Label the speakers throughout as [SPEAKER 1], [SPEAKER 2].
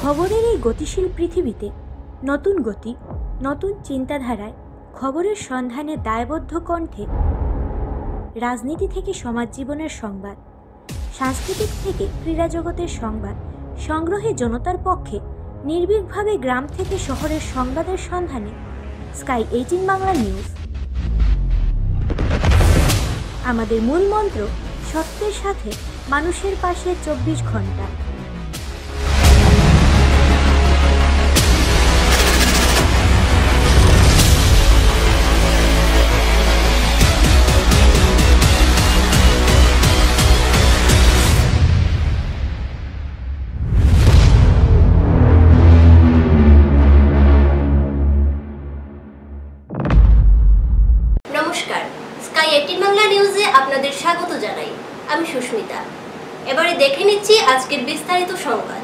[SPEAKER 1] খবরের এই গতিশীল পৃথিবীতে নতুন গতি, নতুন চিন্তাধারায় খবরের সন্ধানে দায়বদ্ধ কণ্ঠে রাজনীতি থেকে সমাজ জীবনের সংবাদ, সাংস্কৃতিক থেকে ক্রীড়া জগতের সংবাদ সংগ্রহে জনতার পক্ষে নির্ভীকভাবে গ্রাম থেকে শহরের সংবাদের সন্ধানে স্কাই 18 বাংলা নিউজ। আমাদের মূল মন্ত্র সত্যের সাথে মানুষের পাশে 24 ঘন্টা।
[SPEAKER 2] নমস্কার, স্কাই 18 বাংলা নিউজে আপনাদের স্বাগত জানাই। আমি সুস্মিতা। এবারে দেখে নিচ্ছি আজকের বিস্তারিত সংবাদ।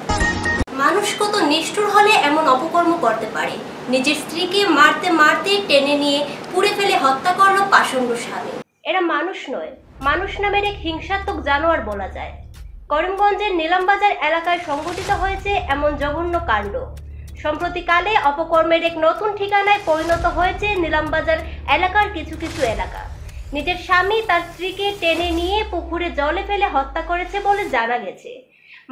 [SPEAKER 2] মানুষ কত নিষ্ঠুর হলে এমন অপকর্ম করতে পারে? নিজের স্ত্রীকে মারতে মারতে টেনে নিয়ে পুড়ে ফেলে হত্যা করলো পাষণ্ড স্বামী। এরা মানুষ নয়, মানুষ নামের এক হিংসাত্মক জানোয়ার বলা যায়। করিমগঞ্জের নিলামবাজার এলাকায় সংঘটিত হয়েছে এমন জঘন্য কাণ্ড। সম্প্রতিকালে অপকর্মের এক নতুন ঠিকানায় পরিণত হয়েছে নিলামবাজার এলাকার কিছু কিছু এলাকা। নিজের স্বামী তার স্ত্রীকে টেনে নিয়ে পুকুরে জলে ফেলে হত্যা করেছে বলে জানা গেছে।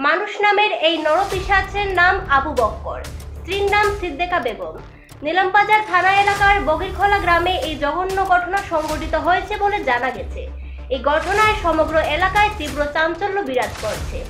[SPEAKER 2] মানুষ নামের এই নরপিশাচের নাম আবু বক্কর, স্ত্রীর নাম সিদ্দেকা বেগম। নিলামবাজার থানা এলাকার বগিরখোলা গ্রামে এই জঘন্য ঘটনা সংঘটিত হয়েছে বলে জানা গেছে। এই ঘটনায় সমগ্র এলাকায় তীব্র চাঞ্চল্য বিরাজ করছে।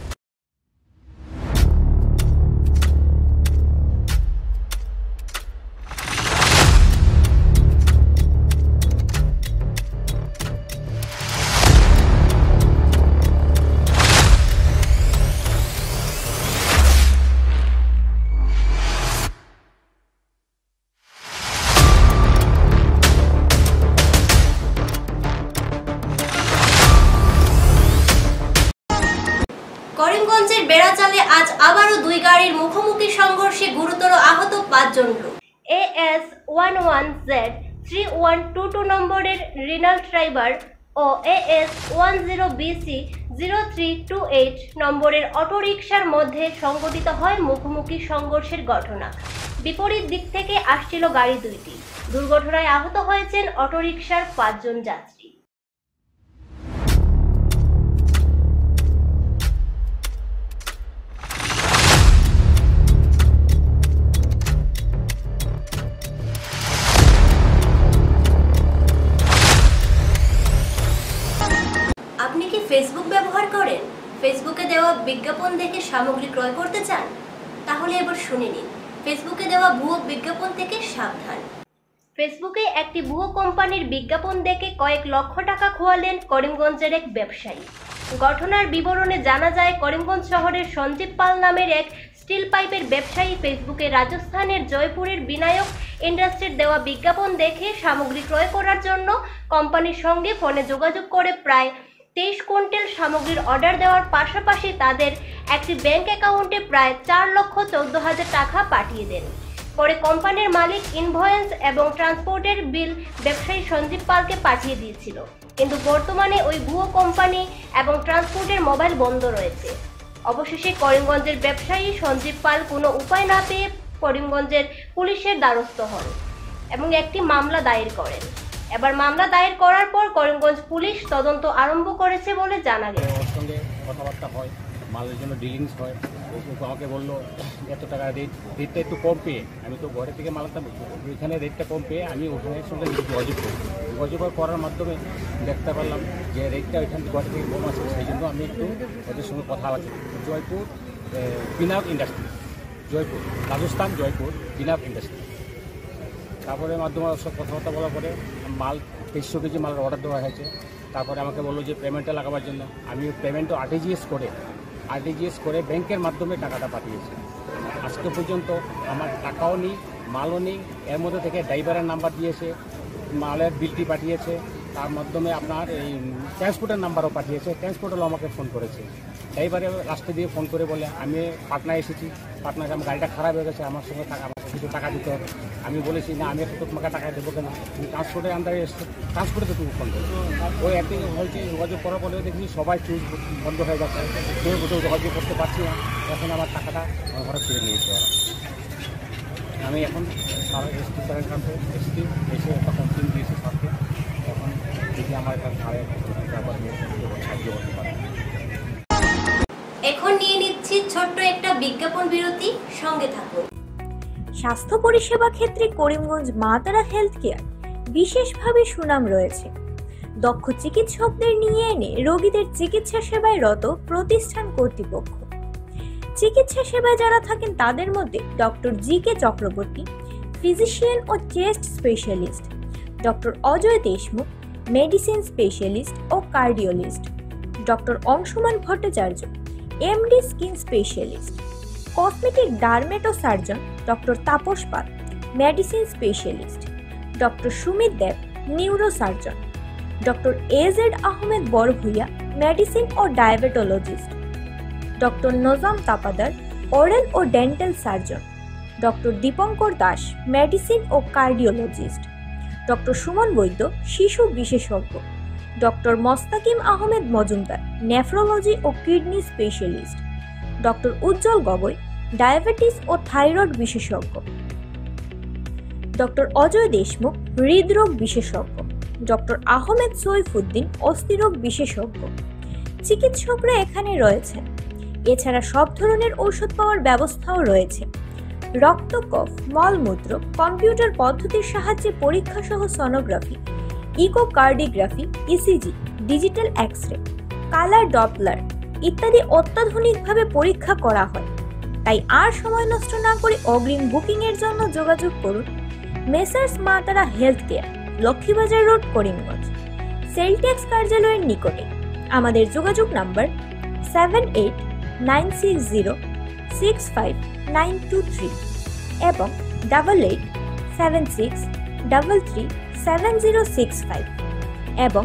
[SPEAKER 2] করিমগঞ্জের বেড়াচালে আজ আবারও দুই গাড়ির মুখোমুখি সংঘর্ষে গুরুতর আহত 5 জন লোক। AS11Z3122 নম্বরের রিনাল্ট ড্রাইভার ও AS10BC0328 নম্বরের অটোরিকশার মধ্যে সংঘটিত হয় মুখোমুখি সংঘর্ষের ঘটনা। বিপরীত দিক থেকে আসছিল গাড়ি দুইটি। দুর্ঘটনায় আহত হয়েছেন অটোরিকশার 5 জন যাত্রী। আপনি কি ফেসবুক ব্যবহার করেন? ফেসবুকে দেওয়া বিজ্ঞাপন দেখে সামগ্রী ক্রয় করতে চান? তাহলে এবার শুনে নিন, ফেসবুকে দেওয়া ভুয়ো বিজ্ঞাপন থেকে সাবধান। ফেসবুকে একটি ভুয়ো কোম্পানির বিজ্ঞাপন দেখে কয়েক লক্ষ টাকা খোয়ালেন করিমগঞ্জের এক ব্যবসায়ী। ঘটনার বিবরণে জানা যায়, করিমগঞ্জ শহরের সঞ্জীব পাল নামের এক স্টিল পাইপের ব্যবসায়ী ফেসবুকে রাজস্থানের জয়পুরের বিনায়ক ইন্ডাস্ট্রির দেওয়া বিজ্ঞাপন দেখে সামগ্রী ক্রয় করার জন্য কোম্পানির সঙ্গে ফোনে যোগাযোগ করে প্রায় 23 কুইন্টাল সামগ্রীর অর্ডার দেওয়ার পাশাপাশি তাদের একটি ব্যাংক অ্যাকাউন্টে প্রায় 4,14,000 টাকা পাঠিয়ে দেন। পরে কোম্পানির মালিক ইনভয়েস এবং ট্রান্সপোর্টের বিল ব্যবসায়ী সঞ্জীব পালকে পাঠিয়ে দিয়েছিল। কিন্তু বর্তমানে ওই ভুয়ো কোম্পানি এবং ট্রান্সপোর্টের মোবাইল বন্ধ রয়েছে। অবশেষে করিমগঞ্জের ব্যবসায়ী সঞ্জীব পাল কোনো উপায় না পেয়ে করিমগঞ্জের পুলিশের দ্বারস্থ হন এবং একটি মামলা দায়ের করেন। এবার মামলা দায়ের করার পর করিমগঞ্জ পুলিশ তদন্ত আরম্ভ করেছে বলে জানা গেছে।
[SPEAKER 3] ওর সঙ্গে কথাবার্তা হয়, মালের জন্য ডিলিংস হয়। ও আমাকে বললো এত টাকা রেটটা একটু কম পেয়ে, আমি তো ঘরে থেকে মাল আনতাম, ওইখানে রেটটা কম পেয়ে আমি ওখানের সঙ্গে যোগাযোগ করি। যোগাযোগ করার মাধ্যমে দেখতে পারলাম যে রেটটা ওইখান থেকে ঘরে থেকে কম আছে। সেই জন্য আমি একটু ওদের সঙ্গে কথা বলছি। জয়পুর বিনাক ইন্ডাস্ট্রি, জয়পুর রাজস্থান, জয়পুর বিনাক ইন্ডাস্ট্রি। তারপরে মাধ্যমে সব কথাবার্তা বলার পরে মাল 2300 কেজি মালের অর্ডার দেওয়া হয়েছে। তারপরে আমাকে বললো যে পেমেন্টটা লাগাবার জন্য। আমি পেমেন্টও আরটিজিএস করে ব্যাংকের মাধ্যমে টাকাটা পাঠিয়েছি। আজকে পর্যন্ত আমার টাকাও নেই, মালও নেই। এর মধ্যে থেকে ড্রাইভারের নাম্বার দিয়েছে, মালের বিলটি পাঠিয়েছে, তার মাধ্যমে আপনার এই ট্রান্সপোর্টের নাম্বারও পাঠিয়েছে। ট্রান্সপোর্টারও আমাকে ফোন করেছে। ড্রাইভারে লাস্টে দিয়ে ফোন করে বলে আমি পাটনায় এসেছি, পার্টনার আমার গাড়িটা খারাপ হয়ে গেছে, আমার সঙ্গে আমাকে কিছু টাকা দিতে হবে। আমি বলেছি না, আমি একটু তোমাকে টাকা দেবো কেন, তুমি ট্রান্সপোর্টের আন্ডারে এসছো, ট্রান্সপোর্টে তো তুমি ফোন করো। ওই একদিন হয়েছে, যোগাযোগ করার পরে দেখি সবাই চুজ বন্ধ হয়ে যাচ্ছে, কেউ কোথাও যোগাযোগ করতে পারছি না। এখন আমার টাকাটা আমার ঘরে ফিরে নিয়েছে ওরা। আমি এখন এসটি স্যারের কাছে এসছি, এসে একটা কমপ্লেন দিয়েছি স্যারকে। এখন যদি আমার একটা সাড়ে সাহায্য করতে পারে।
[SPEAKER 2] এখন নিয়ে নিচ্ছি ছোট্ট একটা বিজ্ঞাপন বিরতি, সঙ্গে থাকুন।
[SPEAKER 1] স্বাস্থ্য পরিষেবা ক্ষেত্রে করিমগঞ্জ মা তারা হেলথ কেয়ার বিশেষভাবে সুনাম রয়েছে। দক্ষ চিকিৎসকদের নিয়ে এনে রোগীদের চিকিৎসা সেবায় রত প্রতিষ্ঠান কর্তৃপক্ষ। চিকিৎসা সেবায় যারা থাকেন তাদের মধ্যে ডক্টর জি.কে. চক্রবর্তী, ফিজিশিয়ান ও chest specialist, doctor Ajay Deshmukh, medicine specialist ও cardiologist, doctor Anshuman Bhattacharya, MD skin specialist, cosmetic dermato surgeon doctor Tapas Pal, medicine specialist, doctor Sumit Deb, neuro surgeon, doctor A Z Ahmed Barbhuiya, medicine ও diabetologist, doctor Najam Tapadar, oral ও dental surgeon, doctor Dipankar Das, medicine ও cardiologist, doctor Suman Baidya, শিশু বিশেষজ্ঞ, doctor Mostakim Ahmed Majumdar, nephrology ও kidney specialist, doctor উজ্জ্বল Gogoi, diabetes ও thyroid বিশেষজ্ঞ, doctor Ajay Deshmukh, হৃদরোগ বিশেষজ্ঞ, doctor Ahmed Saifuddin, অস্থিরোগ বিশেষজ্ঞ। চিকিৎসকরা এখানে রয়েছেন। এছাড়া সব ধরনের ঔষধ পাওয়ার ব্যবস্থাও রয়েছে। রক্ত, কফ, মলমূত্র কম্পিউটার পদ্ধতির সাহায্যে পরীক্ষা সহ sonography, echocardiography, ECG, digital X-ray, colour Doppler ইত্যাদি অত্যাধুনিকভাবে পরীক্ষা করা হয়। তাই আর সময় নষ্ট না করে অগ্রিম বুকিং এর জন্য যোগাযোগ করুন মেসার্স মা তারা health care, Laxmibazar road, Karimganj, Celtex কার্যালয়ের নিকটে। আমাদের যোগাযোগ নাম্বার 7896065923 এবং 8876337065 এবং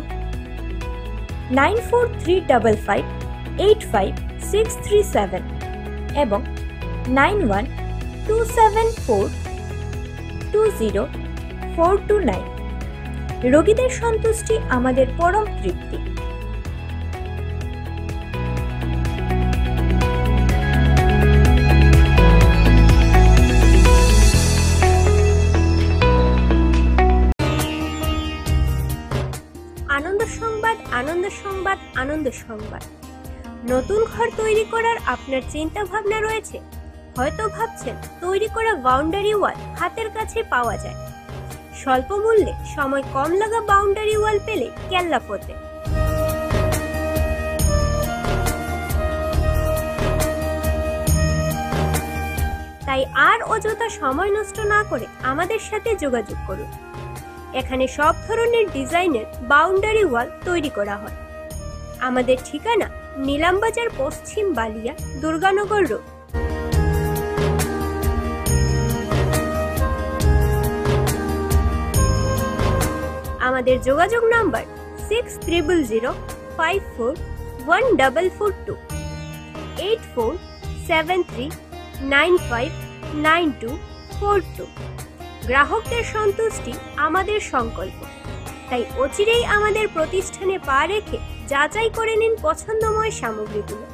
[SPEAKER 1] 9435585637 এবং 9127420429। রোগীদের সন্তুষ্টি আমাদের পরম তৃপ্তি। আনন্দ সংবাদ, আনন্দ সংবাদ, আনন্দ সংবাদ। নতুন ঘর তৈরি করার আপনার চিন্তা ভাবনা রয়েছে? হয়তো ভাবছেন তৈরি করা বাউন্ডারি ওয়াল হাতের কাছে পাওয়া যায়। স্বল্প মূল্যে সময় কম লাগা বাউন্ডারি ওয়াল পেলে কেল্লাফতে। তাই আর অযথা সময় নষ্ট না করে আমাদের সাথে যোগাযোগ করুন। এখানে সব ধরনের ডিজাইনের বাউন্ডারি ওয়াল তৈরি করা হয়। আমাদের ঠিকানা নিলামবাজার, পশ্চিম বালিয়া, দুর্গানগর রোড। আমাদের যোগাযোগ নাম্বার 6005414442 8473959242। গ্রাহকদের সন্তুষ্টি আমাদের সংকল্প। তাই অচিরেই আমাদের প্রতিষ্ঠানে পা রেখে যাচাই করে নিন পছন্দময় সামগ্রীগুলো।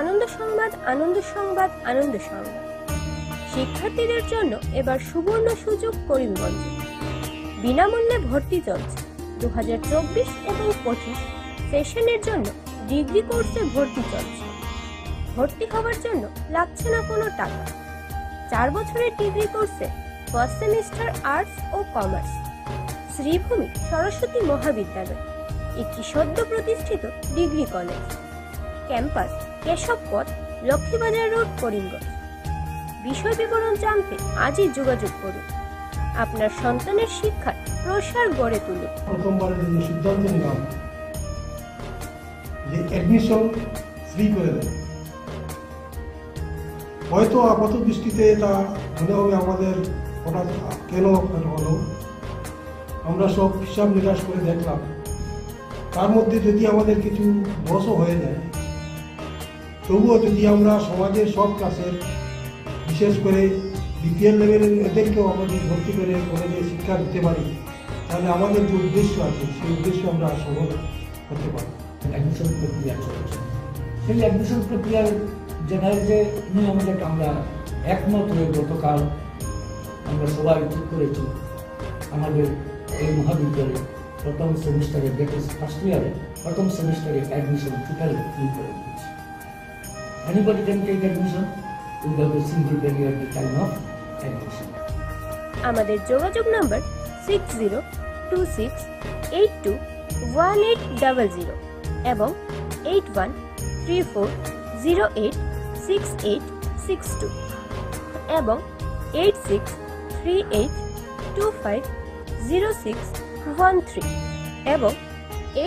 [SPEAKER 1] আনন্দ সংবাদ, আনন্দ সংবাদ, আনন্দ সংবাদ। শিক্ষার্থীদের জন্য এবার সুবর্ণ সুযোগ করিমগঞ্জে। বিনামূল্যে ভর্তি চলছে। 2024 এবং 25 সেশনের জন্য ডিগ্রি কোর্সে ভর্তি চলছে। ভর্তি হওয়ার জন্য লাগছে না কোনো টাকা। 4 বছরের ডিগ্রি কোর্সে ফার্স্ট সেমিস্টার আর্টস ও কমার্স। শ্রীভূমি সরস্বতী মহাবিদ্যালয় একটি সদ্য প্রতিষ্ঠিত degree college. Campus Keshabpath, Lakshmibazar road, Karimganj. বিষয় বিবরণ জানতে আজই যোগাযোগ করুন। আপনার সন্তানের শিক্ষার প্রসার গড়ে তুলুন।
[SPEAKER 4] প্রথমবারের জন্য সিদ্ধান্ত নিলাম যে অ্যাডমিশন ফ্রি করে দেব। হয়তো আপাত দৃষ্টিতে তা মনে হবে আমাদের হঠাৎ কেন হলো। আমরা সব হিসাব নিকাশ করে দেখলাম, তার মধ্যে যদি আমাদের কিছু লসও হয়ে যায়, তবুও যদি আমরা সমাজের সব ক্লাসের, বিশেষ করে বিপিএল লেভেলের এদেরকেও আমাদের ভর্তি করে কলেজে শিক্ষা দিতে পারি, তাহলে আমাদের যে উদ্দেশ্য আছে সেই উদ্দেশ্য আমরা সফল হতে পারি।
[SPEAKER 5] অ্যাডমিশন প্রক্রিয়া চলছে। সেই অ্যাডমিশন প্রক্রিয়ার যে নিয়মে আমরা একমত হয়ে গতকাল আমরা সবাই ঠিক করেছি আমাদের এই মহাবিদ্যালয়ে প্রথম সেমিস্টারে, দ্যাট ইজ ফার্স্ট ইয়ারে, প্রথম সেমিস্টারে অ্যাডমিশন টোটালি ফ্রি করে দিচ্ছি। Anybody can take admission without a single penny at the time of admission.
[SPEAKER 1] আমাদের যোগাযোগ নম্বর 6026821800 এবং 8134086862 এবং 8638250613 এবং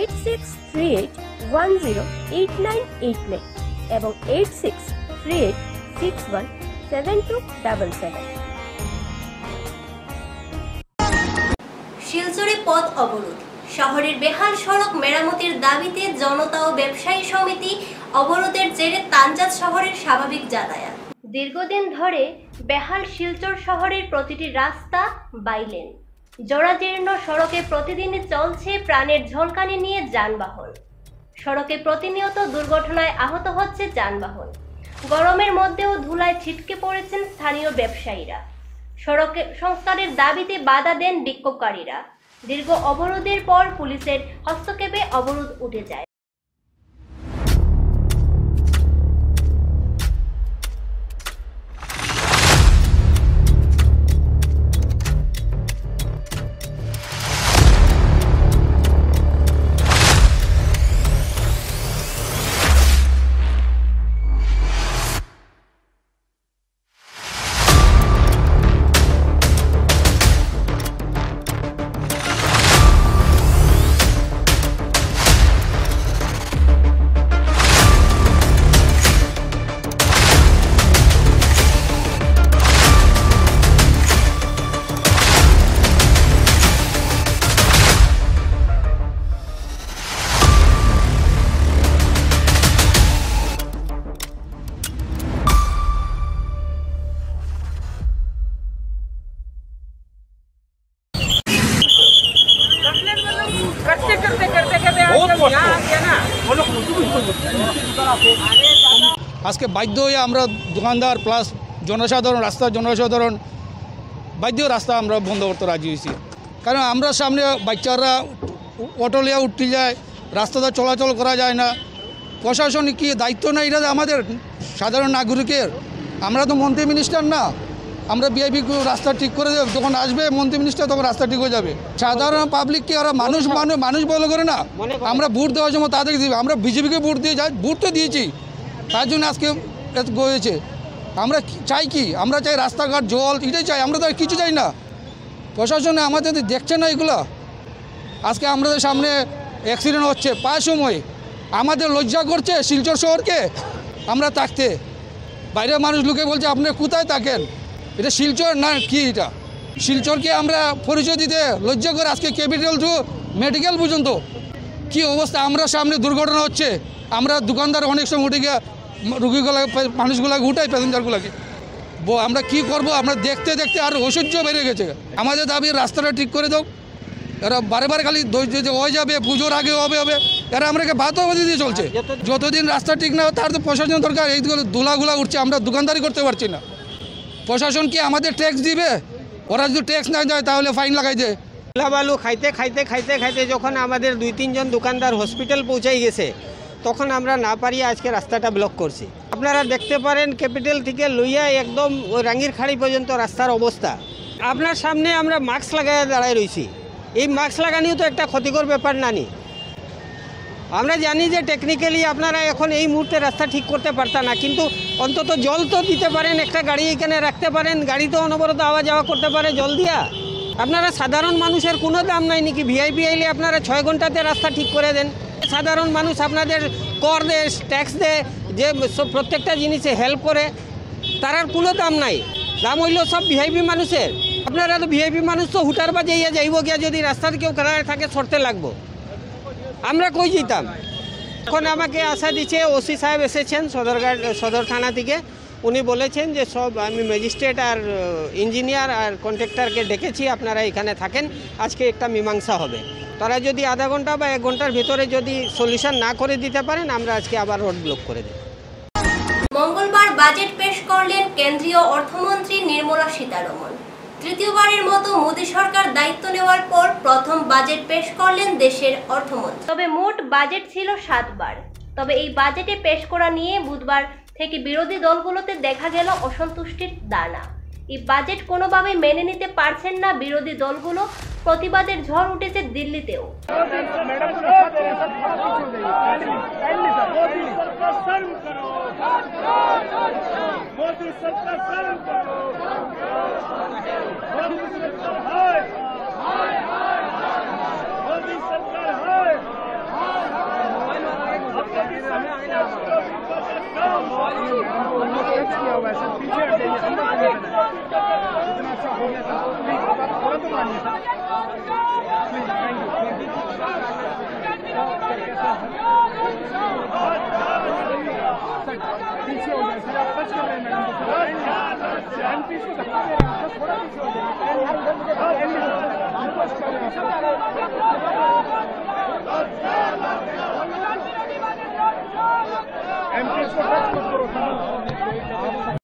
[SPEAKER 1] 8638108989 এবং 8638617277।
[SPEAKER 2] শিলচরে পথ অবরোধ। শহরের বেহাল সড়ক মেরামতির দাবিতে জনতা ও ব্যবসায়ী সমিতি অবরোধের জেরে তানজাত শহরের স্বাভাবিক যাতায়াত। দীর্ঘদিন ধরে বেহাল শিলচর শহরের প্রতিটি রাস্তা বাইলেন। জরাজীর্ণ সড়কে প্রতিদিনই চলছে প্রাণের ঝলকানি নিয়ে যানবাহন। সড়কে প্রতিনিয়ত দুর্ঘটনায় আহত হচ্ছে যানবাহন। গরমের মধ্যেও ধুলায় ছিটকে পড়েছেন স্থানীয় ব্যবসায়ীরা। সড়কে সংস্কারের দাবিতে বাধা দেন বিক্ষোভকারীরা। দীর্ঘ অবরোধের পর পুলিশের হস্তক্ষেপে অবরোধ উঠে যায়।
[SPEAKER 6] আজকে বাধ্য হয়ে আমরা দোকানদার প্লাস জনসাধারণ, রাস্তার জনসাধারণ বাধ্য রাস্তা আমরা বন্ধ করতে রাজি হয়েছি। কারণ আমরা সামনে বাচ্চারা অটো লিয়া উঠতে যায়, রাস্তাটা চলাচল করা যায় না। প্রশাসনিক কি দায়িত্ব না এটা আমাদের সাধারণ নাগরিকের? আমরা তো মন্ত্রী মিনিস্টার না, আমরা ভিআইপি রাস্তা ঠিক করে দেব, যখন আসবে মন্ত্রী মিনিস্টার তখন রাস্তা ঠিক হয়ে যাবে। সাধারণ পাবলিককে ওরা মানুষ বলে করে না, আমরা ভোট দেওয়ার সময় তাদেরকে দিবে। আমরা বিজেপিকে ভোট দিয়ে যাই, ভোট তো দিয়েছি, তার জন্য আজকে হয়েছে। আমরা চাই কি? আমরা চাই রাস্তাঘাট, জল, এটাই চাই, আমরা তো আর কিছু চাই না। প্রশাসনে আমাদের দেখছে না এগুলো। আজকে আমাদের সামনে অ্যাক্সিডেন্ট হচ্ছে প্রায় সময়, আমাদের লজ্জা করছে শিলচর শহরকে আমরা থাকতে। বাইরের মানুষ লোকে বলছে আপনি কোথায় থাকেন, এটা শিলচর না কি? এটা শিলচরকে আমরা পরিচয় দিতে লজ্জা করে আজকে ক্যাপিটাল টু মেডিকেল পর্যন্ত কি অবস্থা। আমরা সামনে দুর্ঘটনা হচ্ছে, আমরা দোকানদার অনেক সময় উঠে গিয়ে রুগীগুলো মানুষগুলোকে উঠাই, প্যাসেঞ্জারগুলোকে। আমরা কি করব? আমরা দেখতে দেখতে আর অসহ্য বেড়ে গেছে। আমাদের দাবি রাস্তাটা ঠিক করে দাও। এরা বারে বারে খালি যে হয়ে যাবে, পুজোর আগে হবে, এরা আমাকে ভাতবাদি দিয়ে চলছে। যতদিন রাস্তা ঠিক না তার তো প্রশাসন দরকার। এইগুলো ধুলাগুলা উঠছে, আমরা দোকানদারি করতে পারছি না। প্রশাসন কি আমাদের ট্যাক্স দিবে? ওরা যদি ট্যাক্স না দেয় তাহলে ফাইন লাগাই দেয়।
[SPEAKER 7] বালু খাইতে খাইতে খাইতে খাইতে যখন আমাদের 2-3 জন দোকানদার হসপিটাল পৌঁছাই গেছে, তখন আমরা না পারিয়ে আজকে রাস্তাটা ব্লক করছি। আপনারা দেখতে পারেন ক্যাপিটাল থেকে লইয়া একদম ওই রাঙ্গির খাড়ি পর্যন্ত রাস্তার অবস্থা। আপনার সামনে আমরা মাস্ক লাগাই দাঁড়ায় রয়েছি। এই মাস্ক লাগানিও তো একটা ক্ষতিকর ব্যাপার নানি। আমরা জানি যে টেকনিক্যালি আপনারা এখন এই মুহূর্তে রাস্তা ঠিক করতে পারতা না, কিন্তু অন্তত জল তো দিতে পারেন, একটা গাড়ি এখানে রাখতে পারেন, গাড়ি তো অনবরত আওয়া যাওয়া করতে পারে জল দিয়া। আপনারা সাধারণ মানুষের কোনো দাম নাই নাকি? ভিআইপি আইলে আপনারা 6 ঘন্টাতে রাস্তা ঠিক করে দেন। সাধারণ মানুষ আপনাদের কর দেয়, ট্যাক্স দেয়, যে প্রত্যেকটা জিনিসে হেল্প করে, তার কোনো দাম নাই। দাম হইল সব ভিআইপি মানুষের। আপনারা তো ভিআইপি মানুষ তো হুটার বাজাইয়া যাইব গিয়া, যদি রাস্তার কেউ খারাপ থাকে ছড়তে লাগবো, আমরা কই যেতাম? এখন আমাকে আশা দিচ্ছে ওসি সাহেব এসেছেন সদর থানা থেকে। উনি বলেছেন যে সব আমি ম্যাজিস্ট্রেট আর ইঞ্জিনিয়ার আর কন্ট্রাক্টরকে ডেকেছি, আপনারা এখানে থাকেন, আজকে একটা মীমাংসা হবে। তারা যদি আধা ঘন্টা বা 1 ঘন্টার ভিতরে যদি সলিউশন না করে দিতে পারেন, আমরা আজকে আবার রোড ব্লক করে দেব।
[SPEAKER 2] মঙ্গলবার বাজেট পেশ করলেন কেন্দ্রীয় অর্থমন্ত্রী নির্মলা সীতারমণ। তৃতীয়বারের মতো মোদী সরকার দায়িত্ব নেওয়ার পর প্রথম বাজেট পেশ করলেন দেশের অর্থমন্ত্রী। তবে মোট বাজেট ছিল 7 বার। তবে এই বাজেটে পেশ করা নিয়ে বুধবার থেকে বিরোধী দলগুলোতে দেখা গেল অসন্তুষ্টির দানা। এই বাজেট কোনোভাবেই মেনে নিতে পারছেন না বিরোধী দলগুলো। প্রতিবাদের ঝড় উঠেছে দিল্লিতেও।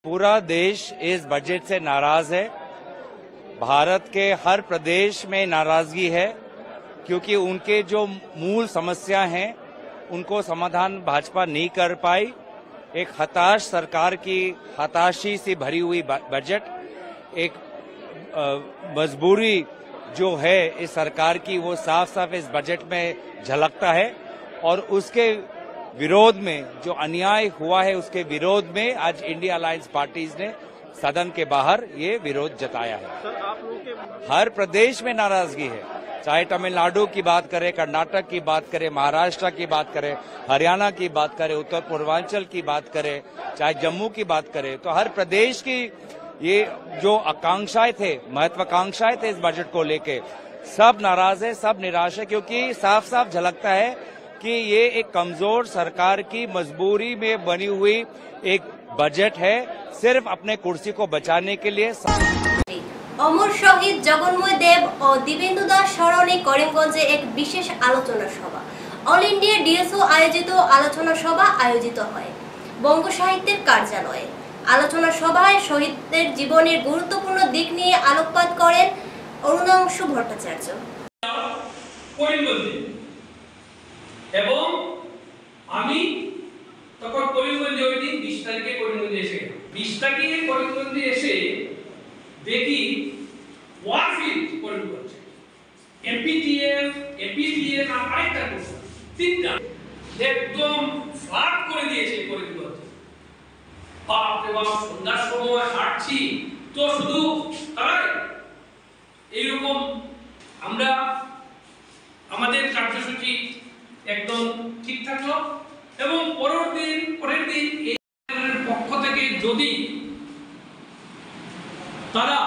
[SPEAKER 8] पूरा देश इस बजट से नाराज है। भारत के हर प्रदेश में नाराजगी है, क्योंकि उनके जो मूल समस्या हैं उनको समाधान भाजपा नहीं कर पाई। एक हताश सरकार की हताशी से भरी हुई बजट, एक मजबूरी जो है इस सरकार की वो साफ साफ इस बजट में झलकता है। और उसके विरोध में जो अन्याय हुआ है उसके विरोध में आज इंडिया अलायंस पार्टीज ने सदन के बाहर ये विरोध जताया है। हर प्रदेश में नाराजगी है, चाहे तमिलनाडु की बात करें, कर्नाटक की बात करें, महाराष्ट्र की बात करें, हरियाणा की बात करें, उत्तर पूर्वांचल की बात करें, चाहे जम्मू की बात करें, तो हर प्रदेश की ये जो आकांक्षाएं थे, महत्वाकांक्षाएं थे इस बजट को लेके, सब नाराज है, सब निराश है, क्योंकि साफ साफ झलकता है कि ये एक कमजोर सरकार की मजबूरी में बनी हुई एक बजट है, सिर्फ अपने कुर्सी को बचाने के लिए।
[SPEAKER 2] অমর শহীদ জগন্ময় দেব ও দিবেন্দু দাস স্মরণে করিমগঞ্জে এক বিশেষ আলোচনা সভা, অল ইন্ডিয়া ডিএসও আয়োজিত আলোচনা সভা আয়োজিত হয় বঙ্গ সাহিত্যের কার্যালয়ে। আলোচনা সভায় শহীদদের জীবনের গুরুত্বপূর্ণ দিক নিয়ে আলোকপাত করেন অরুণাংশু ভট্টাচার্য।
[SPEAKER 9] এবং আমি তখন করিমগঞ্জে ওই দিন 20 তারিখে করিমগঞ্জে এসে 20 তারিখে করিমগঞ্জে এসে দেখি ওয়ারফিল্ড করিমগঞ্জ এপিটিএফ এপিটিএফ আর আরেকটা কোর্স তিনটা একদম ফ্ল্যাট করে দিয়েছে করিমগঞ্জ। বাপরে বাপ, সন্ধ্যার সময় হাঁটছি তো শুধু তাই এইরকম। আমরা আমাদের কার্যসূচি একদম ঠিক থাকলো এবং পরের দিন এই পক্ষ থেকে যদি তারা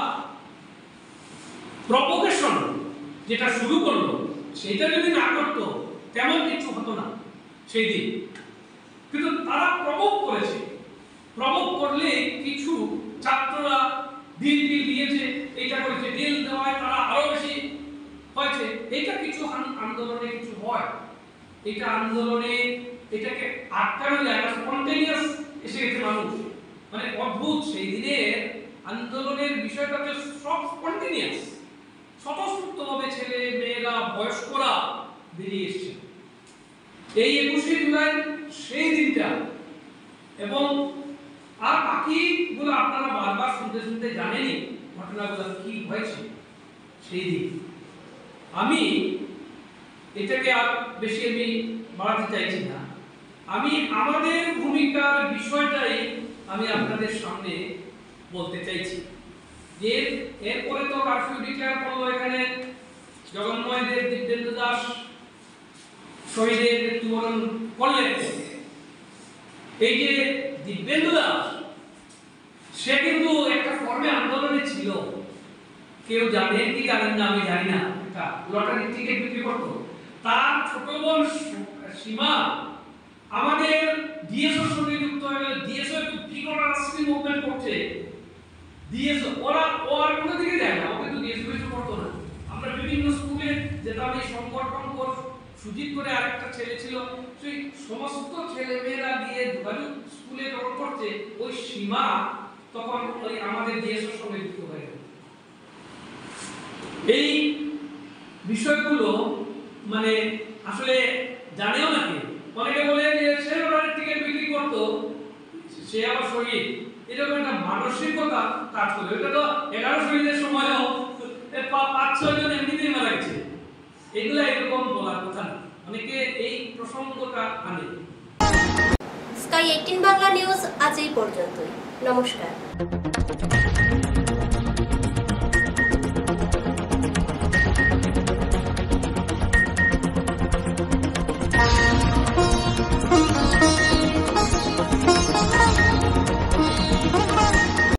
[SPEAKER 9] প্রভোকেশন যেটা শুরু করলো সেটা যদি না করতো তেমন কিছু হতো না সেই দিন, কিন্তু তারা প্রভোগ করেছে। প্রভোগ করলে কিছু ছাত্ররা বিল দিয়েছে, এইটা করেছে, ডিল দেওয়ায় তারা আরো বেশি হয়েছে। এটা কিছু আন্দোলনে কিছু হয়, এটা আন্দোলনে এটাকে আটকানো যায় না, স্পন্টেনিয়াস এসে গেছে মানুষ, মানে অদ্ভুত। সেই দিনের আন্দোলনের বিষয়টা সব স্পন্টেনিয়াস, স্বতঃস্ফূর্তভাবে ছেলে মেয়েরা বয়স্করা বেরিয়ে এসছে। এই 21শে জুলাই সেই দিনটা, এবং আর বাকিগুলো আপনারা বারবার শুনতে শুনতে জানেনই ঘটনাগুলো কি হয়েছে সেই দিন। আমি এটাকে আর বেশি আমি বাড়াতে চাইছি না। আমি আমাদের ভূমিকার বিষয়টাই আমি আপনাদের সামনে বলতে চাইছি। যে এরপরে তো কারফিউ ডিক্লেয়ার করলো এখানে জগন্ময়দের, দিব্যেন্দু দাস শহীদের মৃত্যুবরণ করলেন। এই যে দিব্যেন্দু দাস, সে কিন্তু একটা ফর্মে আন্দোলনে ছিল, কেউ জানেন কি জানেন না আমি জানি না, একটা লটারি টিকিট বিক্রি করতো। তার ছোট বোন সীমা আমাদের ডিএসওর সঙ্গে যুক্ত হয়ে গেল। ডিএসও একটু প্রিকরাসি মুভমেন্ট করছে। ডিএসও ওরা আর কোনো দিকে যায় না, ও কিন্তু ডিএসও কিছু করতো না। আমরা বিভিন্ন স্কুলে যেতাম, এই সংগঠন কোর্স সুজিত করে আরেকটা ছেলে ছিল, সেই সমস্ত ছেলে মেয়েরা গিয়ে যোগাযোগ স্কুলে যখন করছে, ওই সীমা তখন ওই আমাদের ডিএসওর সঙ্গে যুক্ত হয়ে গেল। এই বিষয়গুলো মানে আসলে জানেও না কেউ। অনেকে বলে যে সে লটারির টিকিট বিক্রি করতো, সে আবার শহীদ, এরকম একটা মানসিকতা কাজ করে। এটা তো 11 শহীদের সময়ও 5-6 জন এমনিতেই মারা গেছে। এগুলো এরকম বলার কথা না, অনেকে এই প্রসঙ্গটা আনে।
[SPEAKER 2] স্কাই 18 বাংলা নিউজ আজ এই পর্যন্তই। নমস্কার।